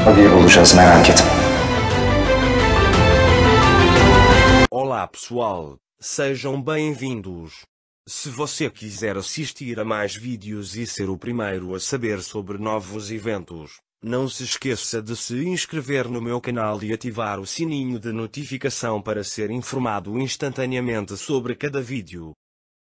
Bir buluşacağız, merak etme. Olá pessoal, sejam bem-vindos. Se você quiser assistir a mais vídeos e ser o primeiro a saber sobre novos eventos, não se esqueça de se inscrever no meu canal e ativar o sininho de notificação para ser informado instantaneamente sobre cada vídeo.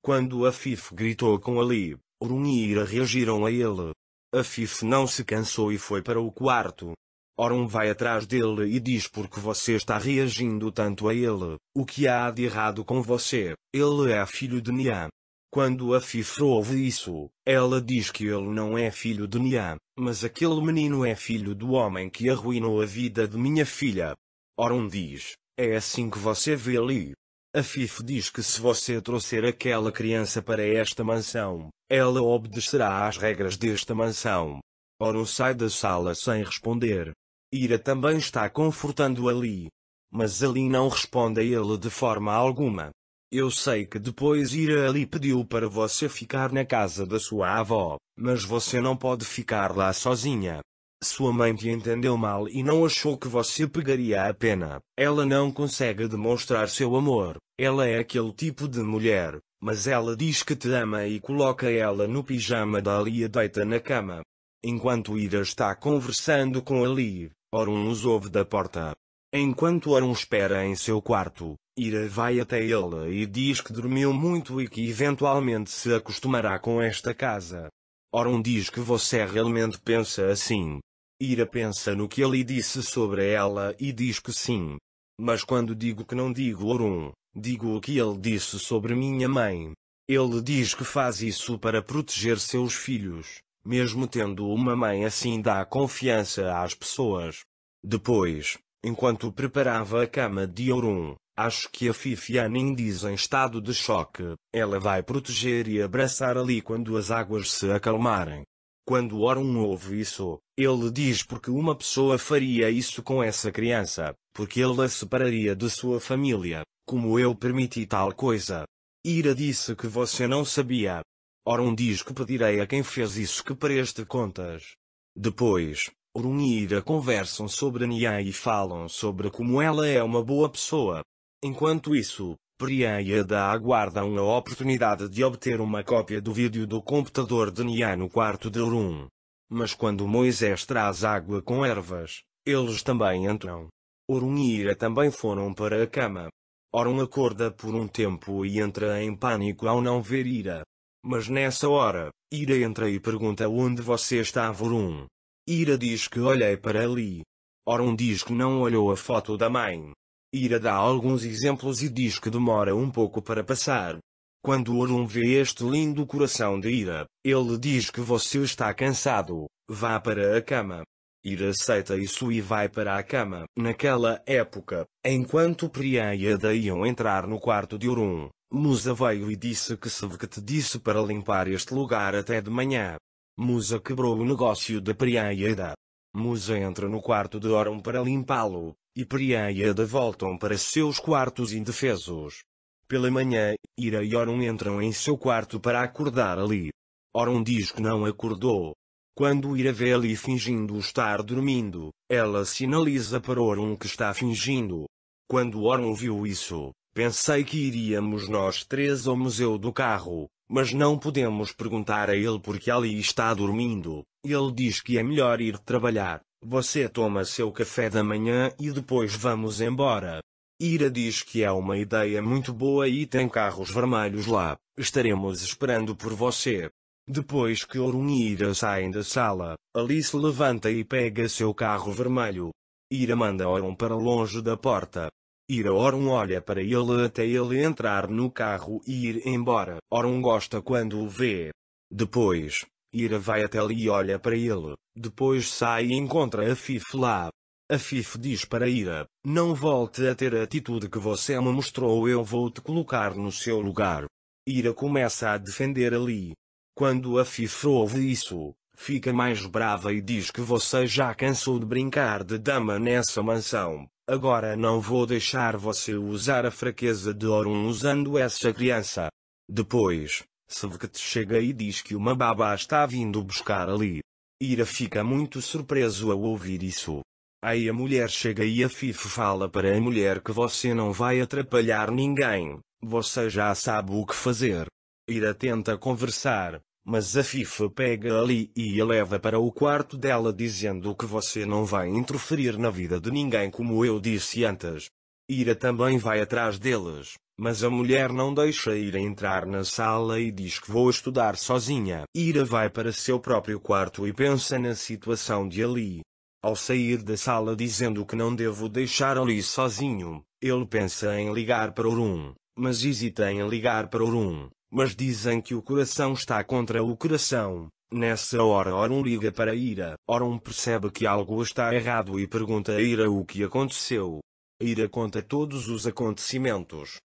Quando Afif gritou com Ali, Orun e Ira reagiram a ele. Afif não se cansou e foi para o quarto. Orun vai atrás dele e diz: por que você está reagindo tanto a ele? O que há de errado com você? Ele é filho de Nia. Quando Afif ouve isso, ela diz que ele não é filho de Nia, mas aquele menino é filho do homem que arruinou a vida de minha filha. Orun diz: é assim que você vê Ali? Afif diz que se você trouxer aquela criança para esta mansão, ela obedecerá às regras desta mansão. Orun sai da sala sem responder. Ira também está confortando Ali. Mas Ali não responde a ele de forma alguma. Eu sei que depois Ira Ali pediu para você ficar na casa da sua avó, mas você não pode ficar lá sozinha. Sua mãe te entendeu mal e não achou que você pegaria a pena. Ela não consegue demonstrar seu amor. Ela é aquele tipo de mulher, mas ela diz que te ama e coloca ela no pijama da Ali e deita na cama. Enquanto Ira está conversando com Ali, Orun os ouve da porta. Enquanto Orun espera em seu quarto, Ira vai até ele e diz que dormiu muito e que eventualmente se acostumará com esta casa. Orun diz que você realmente pensa assim. Ira pensa no que Ali disse sobre ela e diz que sim. Mas quando digo que não digo Orun, digo o que ele disse sobre minha mãe. Ele diz que faz isso para proteger seus filhos. Mesmo tendo uma mãe assim, dá confiança às pessoas. Depois, enquanto preparava a cama de Orun, acho que Afif e Anin diz em estado de choque, ela vai proteger e abraçar Ali quando as águas se acalmarem. Quando Orun ouve isso, ele diz porque uma pessoa faria isso com essa criança, porque ele a separaria de sua família, como eu permiti tal coisa. Ira disse que você não sabia. Orun diz que pedirei a quem fez isso que preste contas. Depois, Orun e Ira conversam sobre Nia e falam sobre como ela é uma boa pessoa. Enquanto isso, Priya e Ada aguardam a oportunidade de obter uma cópia do vídeo do computador de Nia no quarto de Orun. Mas quando Moisés traz água com ervas, eles também entram. Orun e Ira também foram para a cama. Orun acorda por um tempo e entra em pânico ao não ver Ira. Mas nessa hora, Ira entra e pergunta onde você estava, Orun. Ira diz que olhei para Ali. Orun diz que não olhou a foto da mãe. Ira dá alguns exemplos e diz que demora um pouco para passar. Quando Orun vê este lindo coração de Ira, ele diz que você está cansado, vá para a cama. Ira aceita isso e vai para a cama. Naquela época, enquanto Priya e Ada iam entrar no quarto de Orun, Musa veio e disse que te disse para limpar este lugar até de manhã. Musa quebrou o negócio de Priya e Ada. Musa entra no quarto de Orun para limpá-lo, e Priya e Ada voltam para seus quartos indefesos. Pela manhã, Ira e Orun entram em seu quarto para acordar Ali. Orun diz que não acordou. Quando Ira vê Ali fingindo estar dormindo, ela sinaliza para Orun que está fingindo. Quando Orun viu isso, pensei que iríamos nós três ao museu do carro, mas não podemos perguntar a ele porque Ali está dormindo. Ele diz que é melhor ir trabalhar. Você toma seu café da manhã e depois vamos embora. Ira diz que é uma ideia muito boa e tem carros vermelhos lá. Estaremos esperando por você. Depois que Orun e Ira saem da sala, Ali se levanta e pega seu carro vermelho. Ira manda Orun para longe da porta. Orun olha para ele até ele entrar no carro e ir embora. Orun gosta quando o vê. Depois, Ira vai até Ali e olha para ele. Depois sai e encontra Afif lá. Afif diz para Ira, não volte a ter a atitude que você me mostrou, eu vou te colocar no seu lugar. Ira começa a defender Ali. Quando Afif ouve isso, fica mais brava e diz que você já cansou de brincar de dama nessa mansão. Agora não vou deixar você usar a fraqueza de Orun usando essa criança. Depois, Sevket chega e diz que uma babá está vindo buscar Ali. Ira fica muito surpreso ao ouvir isso. Aí a mulher chega e a Fife fala para a mulher que você não vai atrapalhar ninguém, você já sabe o que fazer. Ira tenta conversar, mas a Fife pega ali e a leva para o quarto dela dizendo que você não vai interferir na vida de ninguém como eu disse antes. Ira também vai atrás deles, mas a mulher não deixa Ira entrar na sala e diz que vou estudar sozinha. Ira vai para seu próprio quarto e pensa na situação de Ali. Ao sair da sala dizendo que não devo deixar Ali sozinho, ele pensa em ligar para Orun, mas hesita em ligar para Orun, mas dizem que o coração está contra o coração. Nessa hora Orun liga para Ira. Orun percebe que algo está errado e pergunta a Ira o que aconteceu. Ira conta todos os acontecimentos.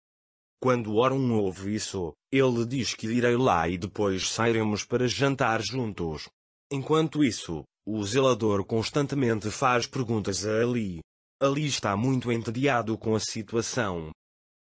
Quando Orun ouve isso, ele diz que irei lá e depois sairemos para jantar juntos. Enquanto isso, o zelador constantemente faz perguntas a Ali. Ali está muito entediado com a situação.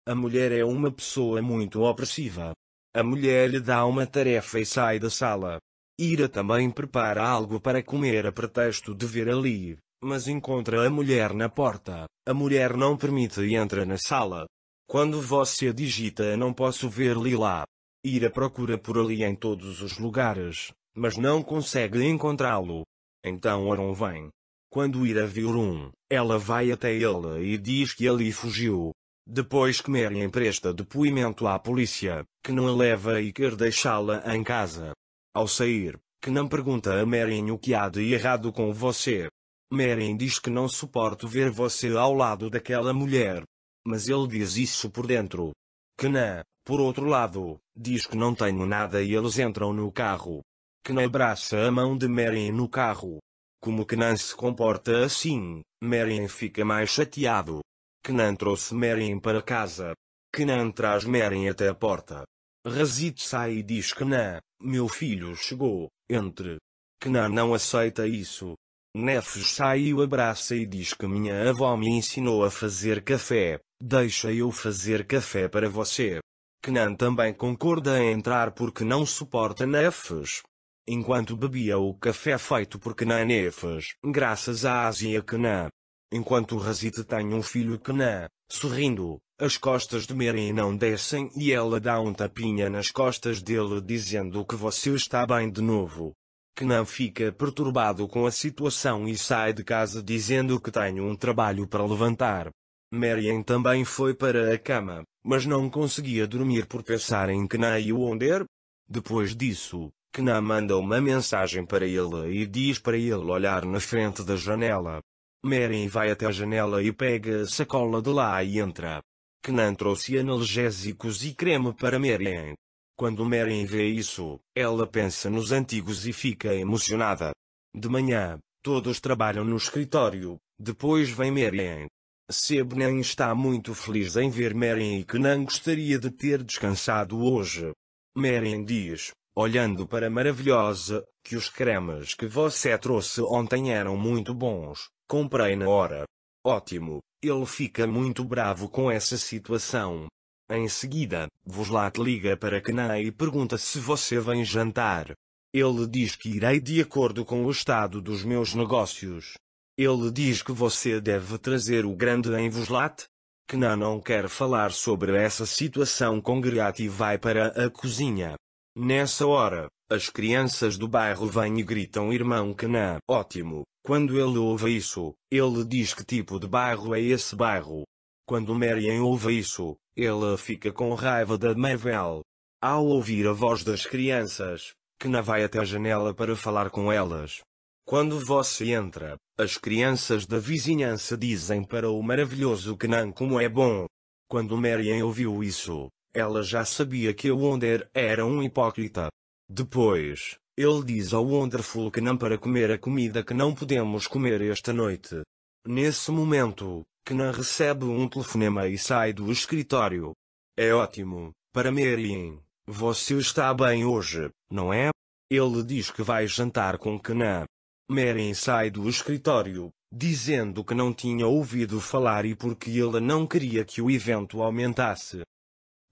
A mulher é uma pessoa muito opressiva. A mulher lhe dá uma tarefa e sai da sala. Ira também prepara algo para comer a pretexto de ver Ali, mas encontra a mulher na porta. A mulher não permite e entra na sala. Quando você digita não posso ver Lila. Ira procura por Ali em todos os lugares, mas não consegue encontrá-lo. Então Orun vem. Quando Ira vê Orun, ela vai até ele e diz que Ali fugiu. Depois que Mary empresta depoimento à polícia, que não a leva e quer deixá-la em casa. Ao sair, que não pergunta a Mary o que há de errado com você. Mary diz que não suporta ver você ao lado daquela mulher. Mas ele diz isso por dentro. Kenan, por outro lado, diz que não tenho nada e eles entram no carro. Kenan abraça a mão de Mary no carro. Como Kenan se comporta assim, Mary fica mais chateado. Kenan trouxe Mary para casa. Kenan traz Mary até a porta. Razit sai e diz Kenan, meu filho chegou, entre. Kenan não aceita isso. Nefes sai e o abraça e diz que minha avó me ensinou a fazer café, deixa eu fazer café para você. Kenan também concorda em entrar porque não suporta Nefes. Enquanto bebia o café feito por Kenan Nefes, graças à Ásia Kenan. Enquanto Razit tem um filho Kenan, sorrindo, as costas de Mary não descem e ela dá um tapinha nas costas dele dizendo que você está bem de novo. Kenan fica perturbado com a situação e sai de casa dizendo que tem um trabalho para levantar. Marian também foi para a cama, mas não conseguia dormir por pensar em Kenan e Wonder. Depois disso, Kenan manda uma mensagem para ele e diz para ele olhar na frente da janela. Marian vai até a janela e pega a sacola de lá e entra. Kenan trouxe analgésicos e creme para Marian. Quando Marian vê isso, ela pensa nos antigos e fica emocionada. De manhã, todos trabalham no escritório, depois vem Marian. Sebnen está muito feliz em ver Marian e Kenan gostaria de ter descansado hoje. Marian diz, olhando para Maravilhosa, que os cremes que você trouxe ontem eram muito bons, comprei na hora. Ótimo, ele fica muito bravo com essa situação. Em seguida, Voslat liga para Kenan e pergunta se você vem jantar. Ele diz que irei de acordo com o estado dos meus negócios. Ele diz que você deve trazer o grande em Voslat. Kenan não quer falar sobre essa situação com Griat e vai para a cozinha. Nessa hora, as crianças do bairro vêm e gritam irmão Kenan. Ótimo, quando ele ouve isso, ele diz que tipo de bairro é esse bairro. Quando Marian ouve isso, ele fica com raiva da Marvel. Ao ouvir a voz das crianças, Kenan vai até a janela para falar com elas. Quando você entra, as crianças da vizinhança dizem para o maravilhoso Kenan como é bom. Quando Marian ouviu isso, ela já sabia que o Wonder era um hipócrita. Depois, ele diz ao Wonderful Kenan para comer a comida que não podemos comer esta noite. Nesse momento, Kenan recebe um telefonema e sai do escritório. É ótimo, para Marian. Você está bem hoje, não é? Ele diz que vai jantar com Kenan. Marian sai do escritório, dizendo que não tinha ouvido falar e porque ele não queria que o evento aumentasse.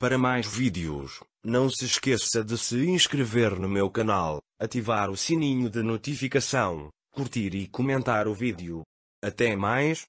Para mais vídeos, não se esqueça de se inscrever no meu canal. ativar o sininho de notificação, curtir e comentar o vídeo. Até mais!